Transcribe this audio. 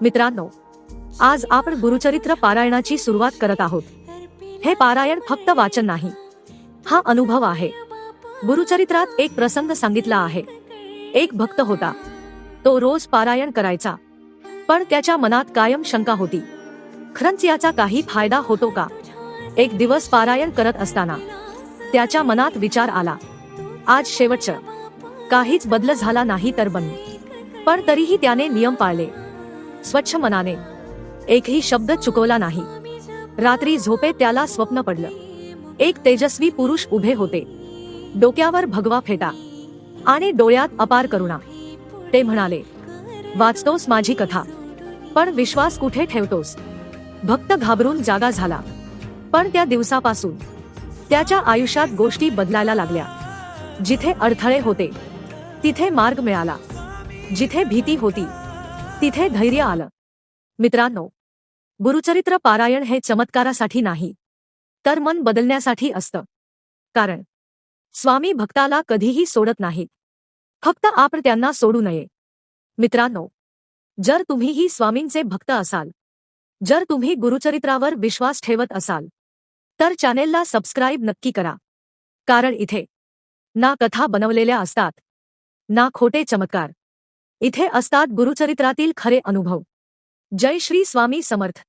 मित्रांनो, आज आपण गुरुचरित्र पारायणाची सुरुवात करत आहोत। हे पारायण फक्त वाचन नाही, हा अनुभव आहे। गुरुचरित्रात एक प्रसंग सांगितला आहे। एक भक्त होता, तो रोज पारायण करायचा, पण त्याच्या मनात कायम शंका होती, खरंच याचा काही फायदा होतो का? एक दिवस पारायण करत असताना त्याच्या मनात विचार आला, आज शेवटचं, काहीच बदल झाला नाही तर बंद। पण तरीही त्याने नियम पाळले, स्वच्छ मनाने, एकही शब्द चुकवला नाही। रात्री झोपेत त्याला स्वप्न पडलं, एक तेजस्वी पुरुष उभे होते, डोक्यावर भगवा फेटा आणि डोळ्यात अपार करुणा। ते म्हणाले, वाचतोस माझी कथा, पण विश्वास कुठे ठेवतोस? भक्त घाबरून जागा झाला, पण त्या दिवसापासून त्याच्या आयुष्यात गोष्टी बदलायला लागल्या। जिथे अडथळे होते तिथे मार्ग मिळाला, जिथे भीती होती तिथे धैर्य आलं। मित्रांनो, गुरुचरित्र पारायण हे चमत्कारासाठी नाही, तर मन बदलण्यासाठी असतं। कारण स्वामी भक्ताला कधीही सोडत नाहीत, फक्त आपण त्यांना सोडू नये। मित्रांनो, जर तुम्हीही स्वामींचे भक्त असाल, जर तुम्ही गुरुचरित्रावर विश्वास ठेवत असाल, तर चॅनेलला सबस्क्राईब नक्की करा। कारण इथे ना कथा बनवलेल्या असतात, ना खोटे चमत्कार, इथे असतात गुरुचरित्रातील खरे अनुभव। जय श्री स्वामी समर्थ।